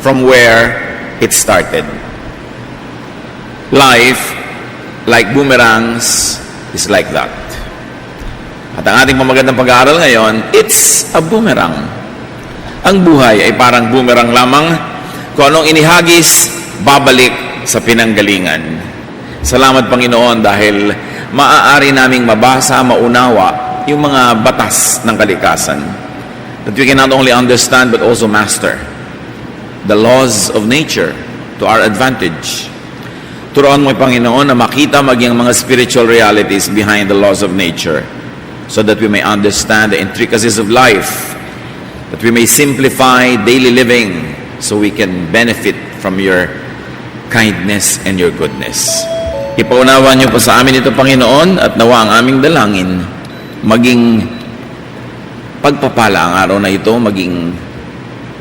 from where it started. Life, like boomerangs, is like that. At ang ating magandang pag-aaral ngayon, it's a boomerang. Ang buhay ay parang boomerang lamang. Kung anong inihagis, babalik sa pinanggalingan. Salamat Panginoon dahil maaari naming mabasa, maunawa yung mga batas ng kalikasan. That we can not only understand but also master the laws of nature to our advantage. Turuan mo, Panginoon, na makita maging mga spiritual realities behind the laws of nature so that we may understand the intricacies of life, that we may simplify daily living so we can benefit from your kindness and your goodness. Ipaunawa niyo po sa amin ito, Panginoon, at nawa ang aming dalangin maging pagpapala ang araw na ito, maging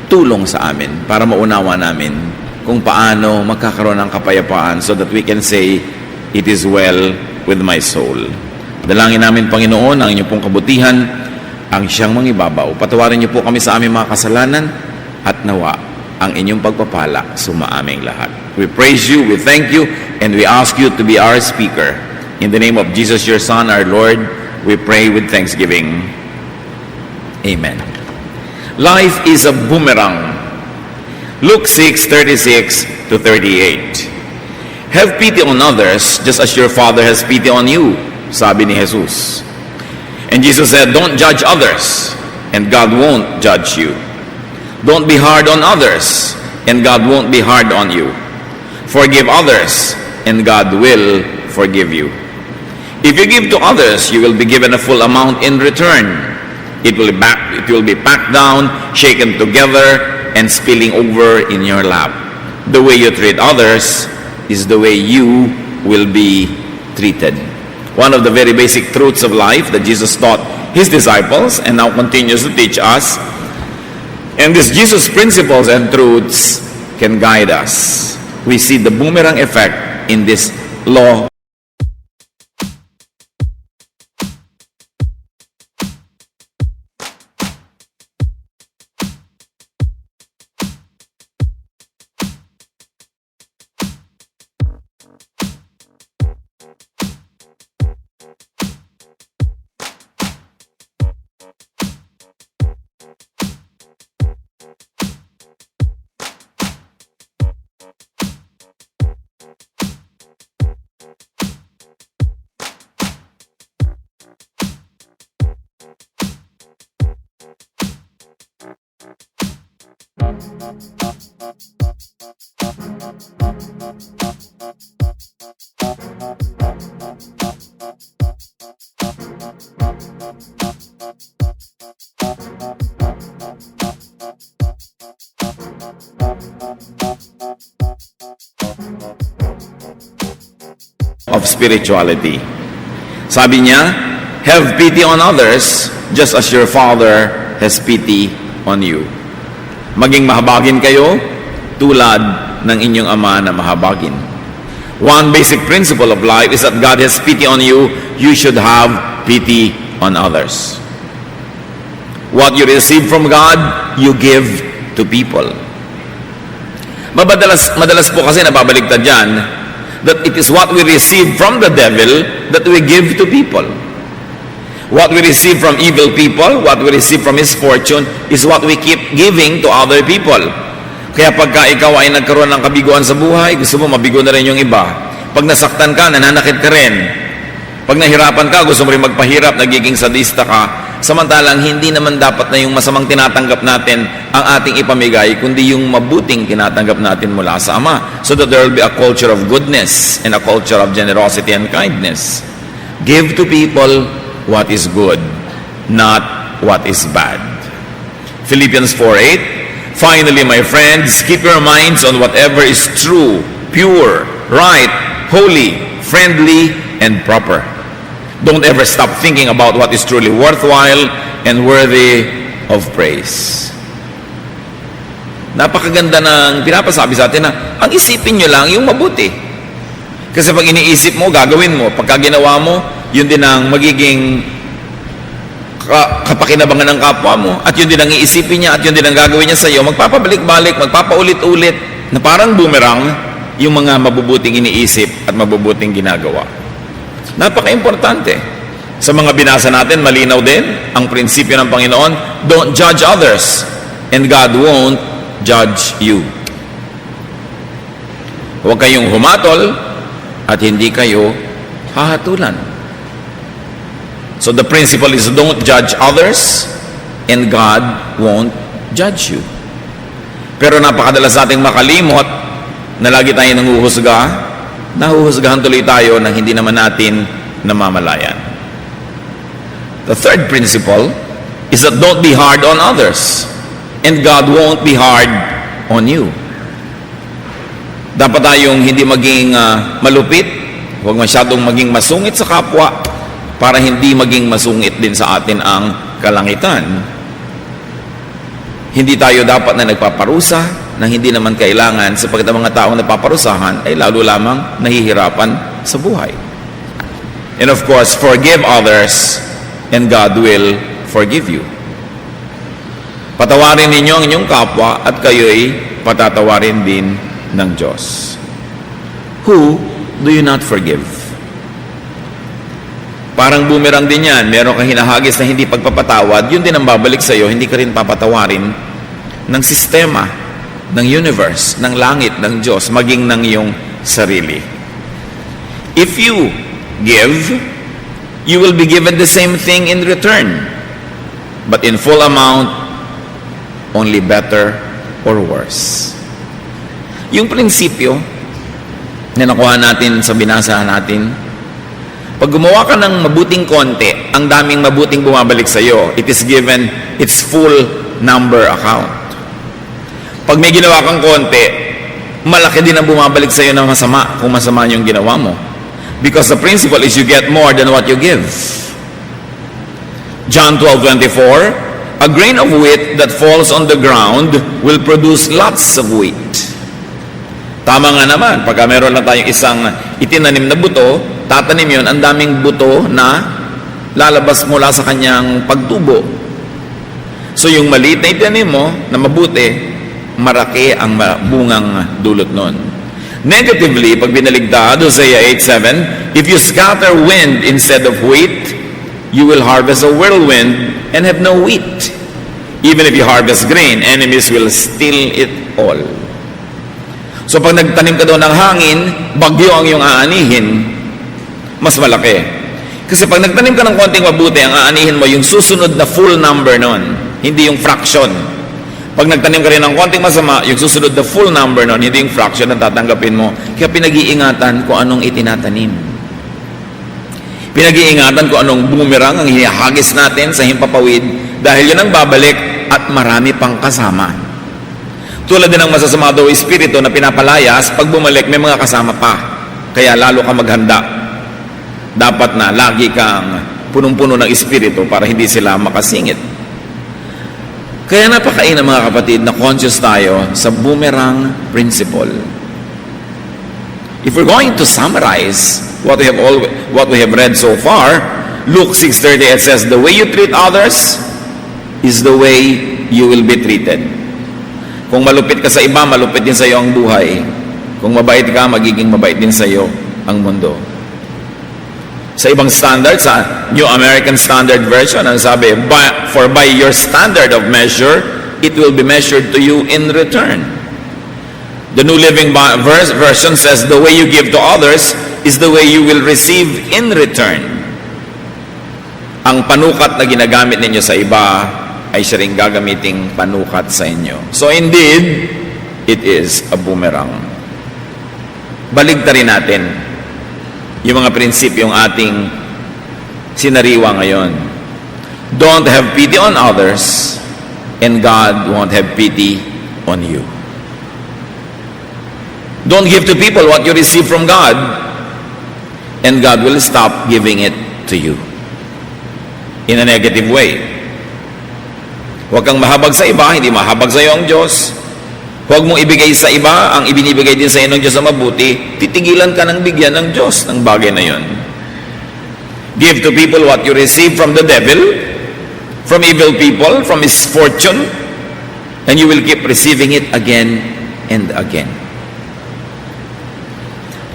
tulong sa amin para maunawa namin kung paano magkakaroon ng kapayapaan so that we can say, it is well with my soul. Dalangin namin, Panginoon, ang inyong pong kabutihan, ang siyang mangibabaw. Patawarin niyo po kami sa aming mga kasalanan at nawa ang inyong pagpapala sumaaming lahat. We praise you, we thank you, and we ask you to be our speaker. In the name of Jesus, your Son, our Lord, we pray with thanksgiving. Amen. Life is a boomerang. Luke 6:36 to 38. Have pity on others just as your Father has pity on you, sabi ni Jesus. And Jesus said, don't judge others, and God won't judge you. Don't be hard on others, and God won't be hard on you. Forgive others, and God will forgive you. If you give to others, you will be given a full amount in return. It will be packed down, shaken together, and spilling over in your lap. The way you treat others is the way you will be treated. One of the very basic truths of life that Jesus taught his disciples and now continues to teach us. And these Jesus principles and truths can guide us. We see the boomerang effect in this law. Of spirituality. Sabi niya, have pity on others just as your Father has pity on you. Maging mahabagin kayo tulad ng inyong Ama na mahabagin. One basic principle of life is that God has pity on you, you should have pity on others. What you receive from God, you give to people. Madalas po kasi nababaligtad dyan, that it is what we receive from the devil that we give to people. What we receive from evil people, what we receive from his fortune, is what we keep giving to other people. Kaya pagka ikaw ay nagkaroon ng kabiguan sa buhay, gusto mo mabigo na rin yung iba. Pag nasaktan ka, nananakit ka rin. Pag nahirapan ka, gusto mo rin magpahirap, nagiging sadista ka. Samantalang hindi naman dapat na yung masamang tinatanggap natin ang ating ipamigay, kundi yung mabuting tinatanggap natin mula sa Ama. So that there will be a culture of goodness and a culture of generosity and kindness. Give to people what is good, not what is bad. Philippians 4:8. Finally, my friends, keep your minds on whatever is true, pure, right, holy, friendly, and proper. Don't ever stop thinking about what is truly worthwhile and worthy of praise. Napakaganda ng pinapasabi sa atin na ang isipin nyo lang yung mabuti. Kasi pag iniisip mo, gagawin mo. Pagka ginawa mo, yun din ang magiging kapakinabangan ng kapwa mo, at yun din ang iisipin niya, at yun din ang gagawin niya sa iyo, magpapabalik-balik, magpapaulit-ulit, na parang boomerang, yung mga mabubuting iniisip at mabubuting ginagawa. Napaka-importante. Sa mga binasa natin, malinaw din ang prinsipyo ng Panginoon, don't judge others, and God won't judge you. Huwag kayong humatol, at hindi kayo hahatulan. So the principle is don't judge others, and God won't judge you. Pero napakadalas ating makalimot na lagi tayo nanguhusga, nahuhusgahan tuloy tayo na hindi naman natin namamalayan. The third principle is that don't be hard on others, and God won't be hard on you. Dapat tayong hindi maging malupit, huwag masyadong maging masungit sa kapwa, para hindi maging masungit din sa atin ang kalangitan. Hindi tayo dapat na nagpaparusa na hindi naman kailangan, sapagkat ang mga taong napaparusahan ay lalo lamang nahihirapan sa buhay. And of course, forgive others, and God will forgive you. Patawarin ninyo ang inyong kapwa, at kayo'y patatawarin din ng Diyos. Who do you not forgive? Parang boomerang din yan. Meron kang hinahagis na hindi pagpapatawad, yun din ang babalik sa iyo, hindi ka rin papatawarin ng sistema, ng universe, ng langit, ng Diyos, maging ng iyong sarili. If you give, you will be given the same thing in return, but in full amount, only better or worse. Yung prinsipyo na nakuha natin sa binasa natin, pag gumawa ka ng mabuting konti, ang daming mabuting bumabalik sa iyo. It is given its full number account. Pag may ginawa kang konti, malaki din ang bumabalik sa iyo na masama kung masama yung ginawa mo. Because the principle is you get more than what you give. John 12:24, a grain of wheat that falls on the ground will produce lots of wheat. Tama nga naman, pagka meron lang tayong isang itinanim na buto, tatanim yun, ang daming buto na lalabas mula sa kanyang pagtubo. So yung maliit na itanim mo, na mabuti, maraki ang bungang dulot nun. Negatively, pag binaligtad, Hosea 8:7, if you scatter wind instead of wheat, you will harvest a whirlwind and have no wheat. Even if you harvest grain, enemies will steal it all. So pag nagtanim ka doon ng hangin, bagyo ang iyong aanihin, mas malaki. Kasi pag nagtanim ka ng konting mabuti, ang aanihin mo yung susunod na full number noon, hindi yung fraction. Pag nagtanim ka rin ng konting masama, yung susunod na full number noon, hindi yung fraction na tatanggapin mo. Kaya pinag-iingatan kung anong itinatanim. Pinag-iingatan kung anong boomerang ang hinahagis natin sa himpapawid, dahil yun ang babalik at marami pang kasama. Tulad din ng masasama daw espiritu na pinapalayas, pag bumalik may mga kasama pa. Kaya lalo ka maghanda. Dapat na lagi kang punong-puno ng espiritu para hindi sila makasingit. Kaya napakain mga kapatid na conscious tayo sa boomerang principle. If we're going to summarize what we have read so far, Luke 6:38 says, the way you treat others is the way you will be treated. Kung malupit ka sa iba, malupit din sa iyo ang buhay. Kung mabait ka, magiging mabait din sa iyo ang mundo. Sa ibang standard, sa New American Standard Version, ang sabi, for by your standard of measure, it will be measured to you in return. The New Living Version says, the way you give to others is the way you will receive in return. Ang panukat na ginagamit ninyo sa iba ay siya rin gagamiting panukat sa inyo. So indeed, it is a boomerang. Baligtarin natin yung mga prinsipyong ating sinariwa ngayon. Don't have pity on others, and God won't have pity on you. Don't give to people what you receive from God, and God will stop giving it to you in a negative way. Huwag kang mahabag sa iba, hindi mahabag sa iyo ang Diyos. Huwag mong ibigay sa iba ang ibinibigay din sa iyo ng Diyos na mabuti. Titigilan ka ng bigyan ng Diyos ng bagay na yon. Give to people what you receive from the devil, from evil people, from misfortune, and you will keep receiving it again and again.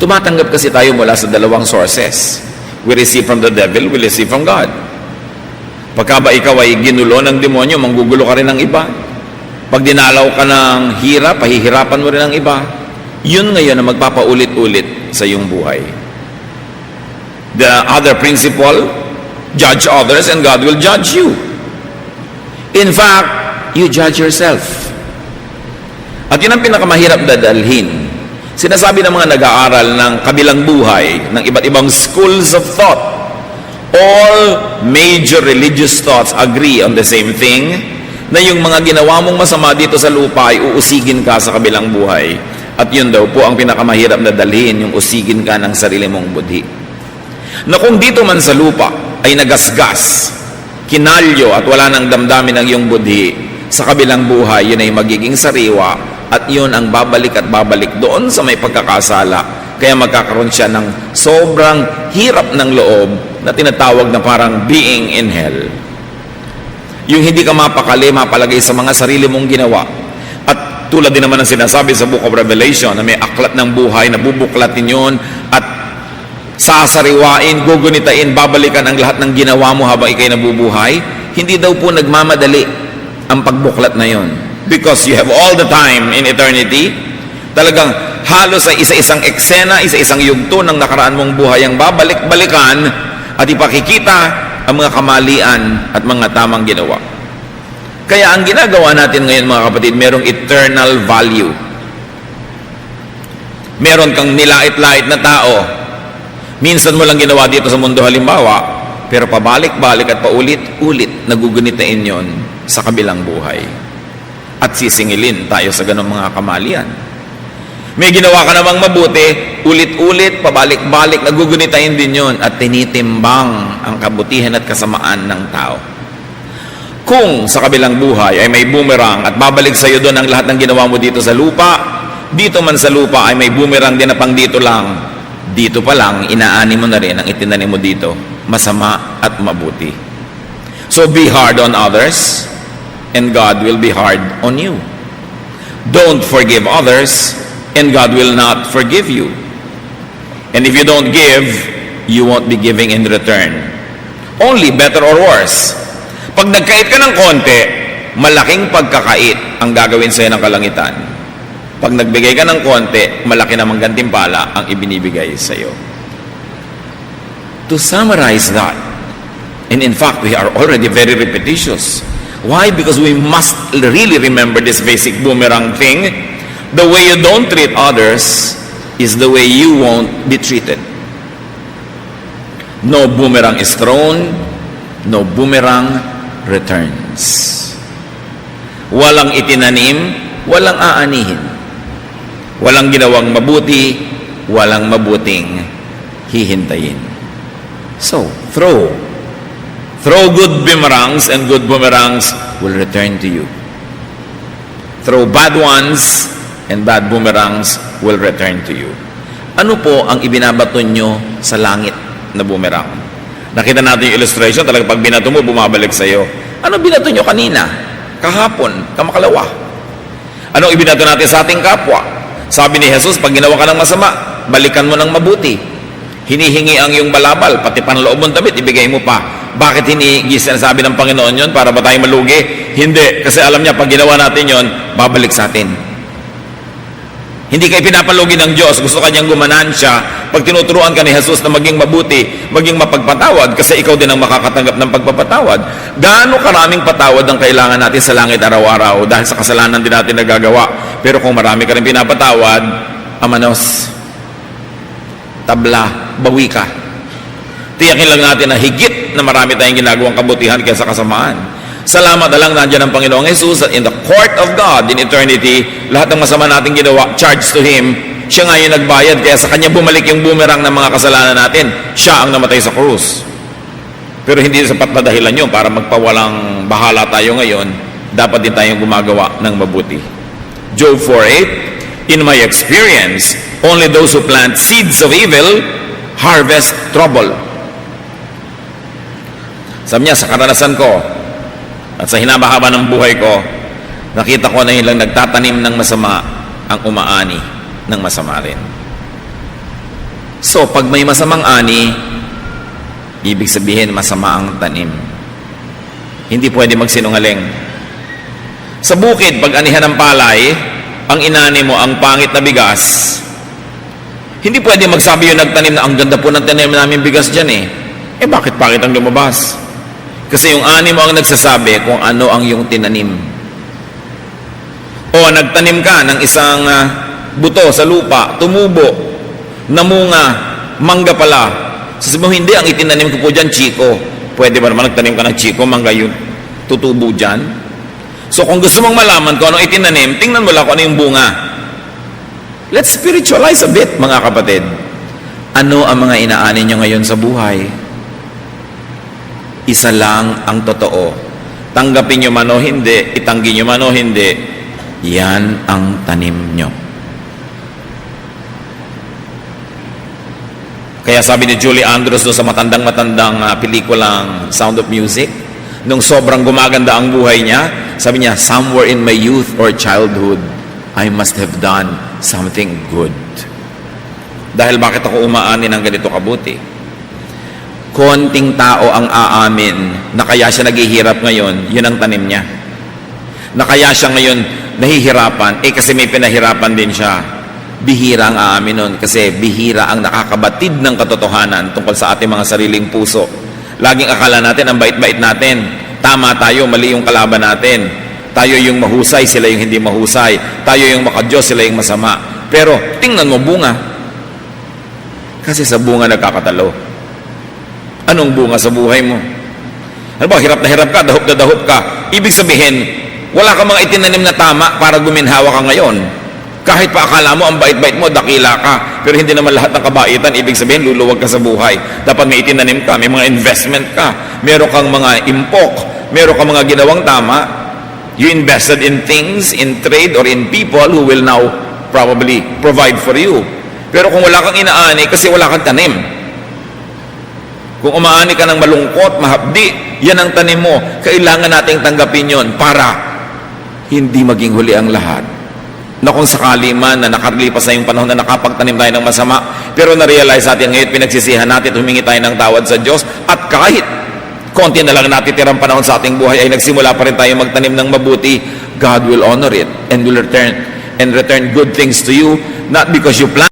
Tumatanggap kasi tayo mula sa dalawang sources. We receive from the devil, we receive from God. Pagka ba ikaw ay ginulo ng demonyo, manggugulo ka rin ng iba. Pag dinalaw ka ng hirap, pahihirapan mo rin ng iba. Yun ngayon na magpapaulit-ulit sa iyong buhay. The other principle, judge others and God will judge you. In fact, you judge yourself. At yun ang pinakamahirap na dalhin. Sinasabi ng mga nag-aaral ng kabilang buhay, ng iba't ibang schools of thought, all major religious thoughts agree on the same thing, na yung mga ginawa mong masama dito sa lupa ay uusigin ka sa kabilang buhay. At yun daw po ang pinakamahirap na dalhin, yung usigin ka ng sarili mong budhi. Na kung dito man sa lupa ay nagasgas, kinalyo at wala nang damdamin ng iyong budhi, sa kabilang buhay, yun ay magiging sariwa at yun ang babalik at babalik doon sa may pagkakasala. Kaya magkakaroon siya ng sobrang hirap ng loob na tinatawag na parang being in hell. Yung hindi ka mapakali, mapalagay sa mga sarili mong ginawa. At tulad din naman ang sinasabi sa Book of Revelation na may aklat ng buhay na bubuklatin yun at sasariwain, gugunitain, babalikan ang lahat ng ginawa mo habang ikay nabubuhay. Hindi daw po nagmamadali ang pagbuklat na yon. Because you have all the time in eternity, talagang halos sa isa-isang eksena, isa-isang yugto ng nakaraan mong buhay ang babalik-balikan at ipakikita ang mga kamalian at mga tamang ginawa. Kaya ang ginagawa natin ngayon mga kapatid, merong eternal value. Meron kang nilait-lait na tao. Minsan mo lang ginawa dito sa mundo halimbawa, pero pabalik-balik at paulit-ulit nagugunitain yon sa kabilang buhay. At sisingilin tayo sa ganong mga kamalian. May ginawa ka namang mabuti, ulit-ulit, pabalik-balik, nagugunitain din yon at tinitimbang ang kabutihan at kasamaan ng tao. Kung sa kabilang buhay ay may boomerang at babalik sa iyo doon ang lahat ng ginawa mo dito sa lupa, dito man sa lupa ay may boomerang din na pang dito lang, dito pa lang, inaani mo na rin ang itinanim mo dito, masama at mabuti. So be hard on others, and God will be hard on you. Don't forgive others, and God will not forgive you. And if you don't give, you won't be giving in return. Only better or worse. Pag nagkait ka ng konti, malaking pagkakait ang gagawin sa'yo ng kalangitan. Pag nagbigay ka ng konti, malaki namang gantimpala ang ibinibigay sa'yo. To summarize that, and in fact, we are already very repetitious. Why? Because we must really remember this basic boomerang thing. The way you don't treat others is the way you won't be treated. No boomerang is thrown, no boomerang returns. Walang itinanim, walang aanihin. Walang ginawang mabuti, walang mabuting hihintayin. So, throw good boomerangs and good boomerangs will return to you. Throw bad ones and bad boomerangs will return to you. Ano po ang ibinabato nyo sa langit na boomerang? Nakita natin yung illustration, talaga pag binato mo, bumabalik sa'yo. Ano binato nyo kanina? Kahapon, kamakalawa. Ano ibinato natin sa ating kapwa? Sabi ni Jesus, pag ginawa ka ng masama, balikan mo ng mabuti. Hinihingi ang iyong balabal, pati panloob mong damit, ibigay mo pa. Bakit hinihingi sinasabi ng Panginoon yon? Para ba tayo malugi? Hindi, kasi alam niya, pag ginawa natin yon, babalik sa atin. Hindi kayo pinapalugi ng Diyos, gusto kanyang gumanansya. Pag tinuturuan ka ni Jesus na maging mabuti, maging mapagpatawad, kasi ikaw din ang makakatanggap ng pagpapatawad. Gaano karaming patawad ang kailangan natin sa langit araw-araw dahil sa kasalanan din natin nagagawa. Pero kung marami ka rin pinapatawad, amanos, tabla, bawi ka. Tiyakin lang natin na higit na marami tayong ginagawang kabutihan kaysa kasamaan. Salamat na lang nandiyan ang Panginoong Jesus at in the court of God in eternity, lahat ng masama nating ginawa, charged to Him. Siya nga yung nagbayad, kaya sa Kanya bumalik yung boomerang ng mga kasalanan natin. Siya ang namatay sa krus. Pero hindi sapat na dahilan yun para magpawalang bahala tayo ngayon. Dapat din tayong gumagawa ng mabuti. Job 4:8, in my experience, only those who plant seeds of evil harvest trouble. Sabi niya, sa karanasan ko, At sa hinabahaba ng buhay ko, nakita ko na lang nagtatanim ng masama ang umaani ng masama rin. So, pag may masamang ani, ibig sabihin masama ang tanim. Hindi pwede magsinungaling. Sa bukid, pag anihan ng palay, ang inani mo ang pangit na bigas, hindi pwede magsabi yung nagtanim na ang ganda po ng tanim namin bigas dyan eh. Bakit pangit ang lumabas? Kasi yung ani mo ang nagsasabi kung ano ang yung tinanim. O nagtanim ka ng isang buto sa lupa, tumubo, namunga, mangga pala. Sasabihin mo, hindi, ang itinanim ko po dyan, chiko. Pwede ba naman nagtanim ka ng chiko, mangga yun, tutubo dyan? So kung gusto mong malaman kung ano itinanim, tingnan mo lang kung ano yung bunga. Let's spiritualize a bit, mga kapatid. Ano ang mga inaani nyo ngayon sa buhay? Isa lang ang totoo. Tanggapin nyo man o hindi, itanggi nyo man o hindi, yan ang tanim nyo. Kaya sabi ni Julie Andrews doon sa matandang-matandang pelikulang Sound of Music, nung sobrang gumaganda ang buhay niya, sabi niya, somewhere in my youth or childhood, I must have done something good. Dahil bakit ako umaani ng ganito kabuti? Konting tao ang aamin na kaya siya naghihirap ngayon, yun ang tanim niya. Na kaya siya ngayon nahihirapan, kasi may pinahirapan din siya. Bihira ang aamin nun kasi bihira ang nakakabatid ng katotohanan tungkol sa ating mga sariling puso. Laging akala natin ang bait-bait natin. Tama tayo, mali yung kalaban natin. Tayo yung mahusay, sila yung hindi mahusay. Tayo yung makadiyos, sila yung masama. Pero tingnan mo bunga. Kasi sa bunga nagkakatalo. Anong bunga sa buhay mo? Ano ba, hirap na hirap ka, dahop na dahop ka. Ibig sabihin, wala kang mga itinanim na tama para guminhawa ka ngayon. Kahit pa akala mo, ang bait-bait mo, dakila ka. Pero hindi naman lahat ng kabaitan, ibig sabihin, luluwag ka sa buhay. Dapat may itinanim ka, may mga investment ka, meron kang mga impok, meron kang mga ginawang tama. You invested in things, in trade, or in people who will now probably provide for you. Pero kung wala kang inaani, kasi wala kang tanim. Kung umaani ka ng malungkot, mahapdi, yan ang tanim mo. Kailangan nating tanggapin yon para hindi maging huli ang lahat. Na kung sakali man na nakalipas na yung panahon na nakapagtanim tayo ng masama, pero na-realize natin ngayon, pinagsisihan natin, humingi tayo ng tawad sa Diyos, at kahit konti na lang natitirang panahon sa ating buhay, ay nagsimula pa rin tayo magtanim ng mabuti, God will honor it and will return good things to you, not because you plan.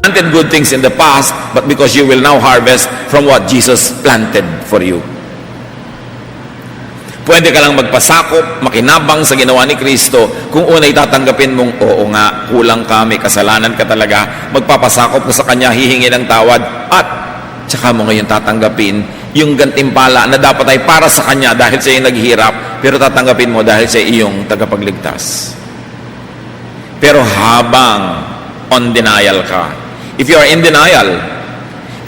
Planted good things in the past, but because you will now harvest from what Jesus planted for you. Pwede ka lang magpasakop, makinabang sa ginawa ni Kristo, kung unay tatanggapin mong, oo nga, kulang ka, may kasalanan ka talaga, magpapasakop ka sa Kanya, hihingi ng tawad, at tsaka mo ngayon tatanggapin yung gantimpala na dapat ay para sa Kanya dahil siya yung naghihirap, pero tatanggapin mo dahil siya iyong tagapagligtas. Pero habang on denial ka, if you are in denial,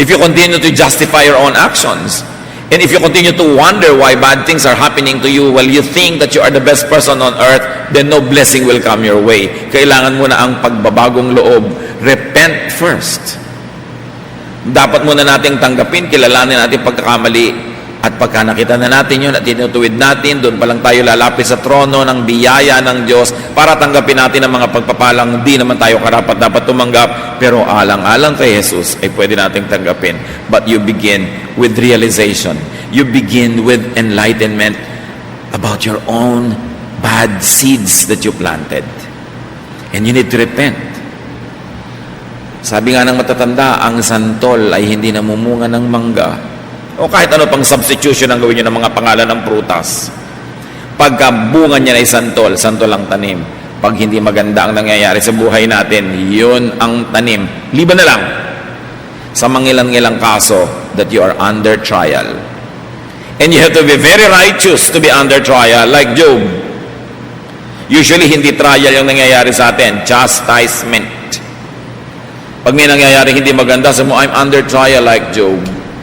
if you continue to justify your own actions, and if you continue to wonder why bad things are happening to you while you think that you are the best person on earth, then no blessing will come your way. Kailangan mo na ang pagbabagong loob. Repent first. Dapat muna nating tanggapin, kilalanin natin pagkakamali. At pagka nakita na natin yun at tinutuwid natin, doon pa lang tayo lalapit sa trono ng biyaya ng Diyos para tanggapin natin ang mga pagpapalang di naman tayo karapat dapat tumanggap. Pero alang-alang kay Jesus ay pwede nating tanggapin. But you begin with realization. You begin with enlightenment. about your own bad seeds that you planted. And you need to repent. Sabi nga ng matatanda, ang santol ay hindi namumunga ng mangga. O kahit ano pang substitution ang gawin nyo ng mga pangalan ng prutas. Pagka bunga niya ay santol, santol ang tanim. Pag hindi maganda ang nangyayari sa buhay natin, yun ang tanim. Liban na lang sa mangilang-ilang kaso that you are under trial. And you have to be very righteous to be under trial, like Job. Usually, hindi trial yung nangyayari sa atin, chastisement. Pag may nangyayari hindi maganda, sabi mo, I'm under trial like Job.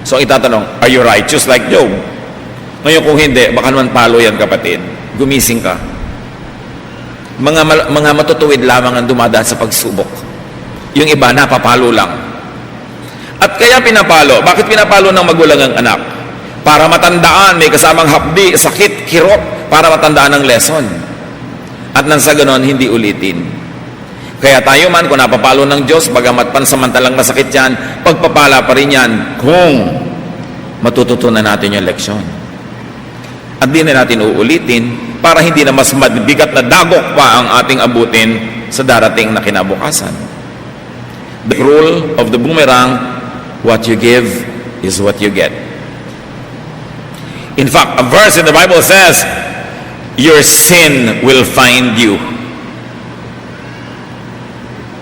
So, itatanong, are you righteous like Job? Ngayon, kung hindi, baka naman palo yan, kapatid. Gumising ka. Mga matutuwid lamang ang dumadaan sa pagsubok. Yung iba, napapalo lang. At kaya pinapalo. Bakit pinapalo ng magulang ang anak? Para matandaan, may kasamang hapdi, sakit, kirot, para matandaan ang lesson. At nang sa ganon, hindi ulitin. Kaya tayo man, kung napapalo ng Diyos, bagamat pansamantalang masakit yan, pagpapala pa rin yan kung matututunan natin yung leksyon. At di na natin uulitin para hindi na mas mabigat na dagok pa ang ating abutin sa darating na kinabukasan. The rule of the boomerang, what you give is what you get. In fact, a verse in the Bible says, your sin will find you.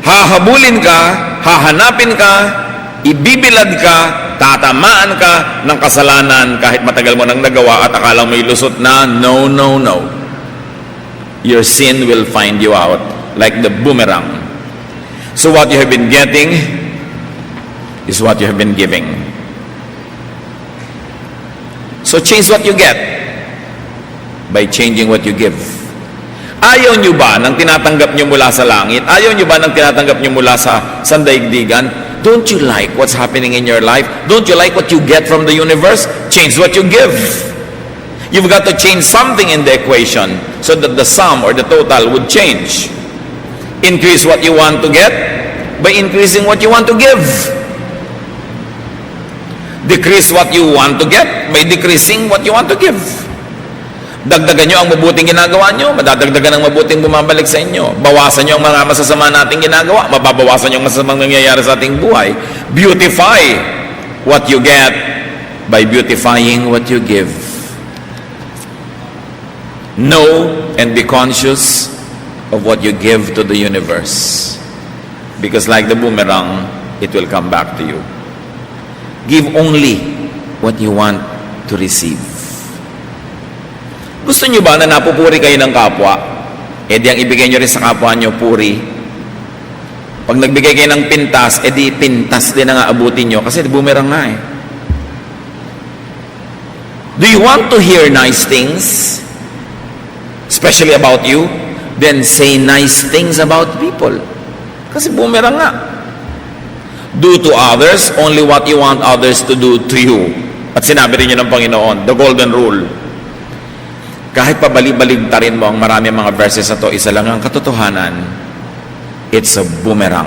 Hahabulin ka, hahanapin ka, ibibilad ka, tatamaan ka ng kasalanan kahit matagal mo nang nagawa at akala may lusot na. No, no, no. Your sin will find you out like the boomerang. So what you have been getting is what you have been giving. So change what you get by changing what you give. Ayaw nyo ba ng tinatanggap nyo mula sa langit? Ayaw nyo ba ng tinatanggap nyo mula sa sandaigdigan? Don't you like what's happening in your life? Don't you like what you get from the universe? Change what you give. You've got to change something in the equation so that the sum or the total would change. Increase what you want to get by increasing what you want to give. Decrease what you want to get by decreasing what you want to give. Dagdagan nyo ang mabuting ginagawa nyo, madadagdagan ang mabuting bumabalik sa inyo. Bawasan nyo ang mga masasama nating ginagawa, mababawasan nyo ang masasamang nangyayari sa ating buhay. Beautify what you get by beautifying what you give. Know and be conscious of what you give to the universe. Because like the boomerang, it will come back to you. Give only what you want to receive. Gusto nyo ba na napupuri kayo ng kapwa? E di ang ibigay nyo rin sa kapwa nyo, puri. Pag nagbigay kayo ng pintas, e di pintas din ang aabutin nyo kasi boomerang nga eh. Do you want to hear nice things? Especially about you? Then say nice things about people. Kasi boomerang nga. Do to others only what you want others to do to you. At sinabi rin nyo ng Panginoon, the golden rule. Kahit pabalib-baligtarin mo ang marami mga verses na to, isa lang ang katotohanan. It's a boomerang.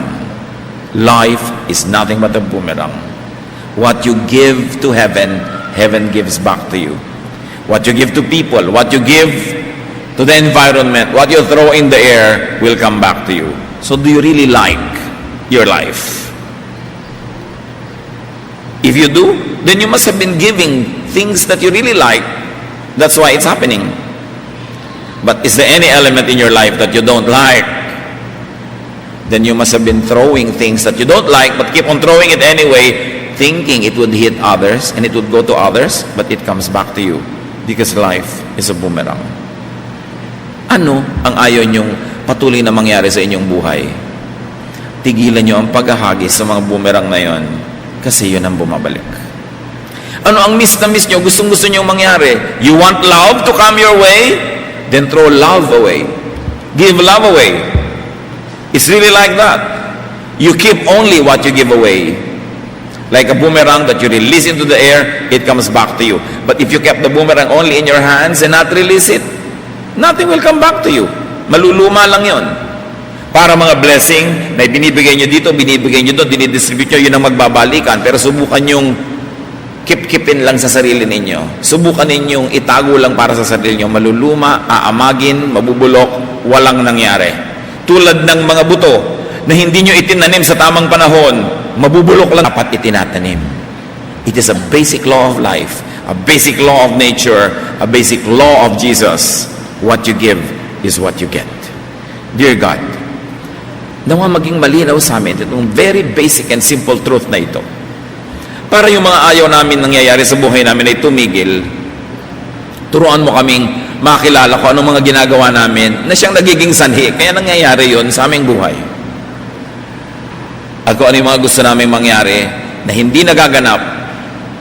Life is nothing but a boomerang. What you give to heaven, heaven gives back to you. What you give to people, what you give to the environment, what you throw in the air will come back to you. So do you really like your life? If you do, then you must have been giving things that you really like. That's why it's happening. But is there any element in your life that you don't like? Then you must have been throwing things that you don't like, but keep on throwing it anyway, thinking it would hit others and it would go to others, but it comes back to you. Because life is a boomerang. Ano ang ayaw niyong patuloy na mangyari sa inyong buhay? Tigilan niyo ang paghahagis sa mga boomerang na yon kasi yun ang bumabalik. Ano ang miss na miss nyo? Gustong-gusto nyo mangyari? You want love to come your way? Then throw love away. Give love away. It's really like that. You keep only what you give away. Like a boomerang that you release into the air, it comes back to you. But if you kept the boomerang only in your hands and not release it, nothing will come back to you. Maluluma lang yon. Para mga blessing na binibigay nyo dito, binibigay nyo doon, dinidistribute nyo, yun ang magbabalikan. Pero subukan yung kip-kipin lang sa sarili ninyo. Subukan ninyong itago lang para sa sarili ninyo. Maluluma, aamagin, mabubulok, walang nangyari. Tulad ng mga buto na hindi nyo itinanim sa tamang panahon, mabubulok lang. Dapat itinatanim. It is a basic law of life, a basic law of nature, a basic law of Jesus. What you give is what you get. Dear God, nawa maging malinaw sa amin itong very basic and simple truth na ito. Para yung mga ayaw namin nangyayari sa buhay namin ay tumigil, turuan mo kaming makilala ko anong mga ginagawa namin na siyang nagiging sanhi. Kaya nangyayari yon sa aming buhay. At kung ano yung mga gusto namin mangyari na hindi nagaganap,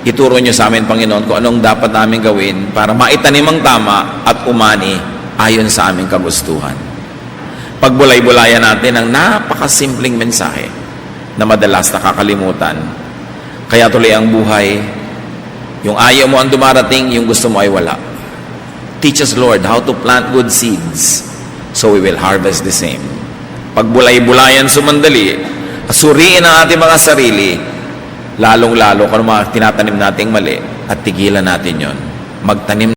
ituro nyo sa amin, Panginoon, kung anong dapat namin gawin para maitanim ang tama at umani ayon sa aming kagustuhan. Pagbulay-bulayan natin ang napakasimpleng mensahe na madalas nakakalimutan. Kaya tuloy ang buhay, yung ayaw mo ang dumarating, yung gusto mo ay wala. Teach us, Lord, how to plant good seeds so we will harvest the same. Pagbulay-bulayan sumandali, suriin ang ating mga sarili, lalong-lalo kung mga tinatanim nating mali at tigilan natin yon. Magtanim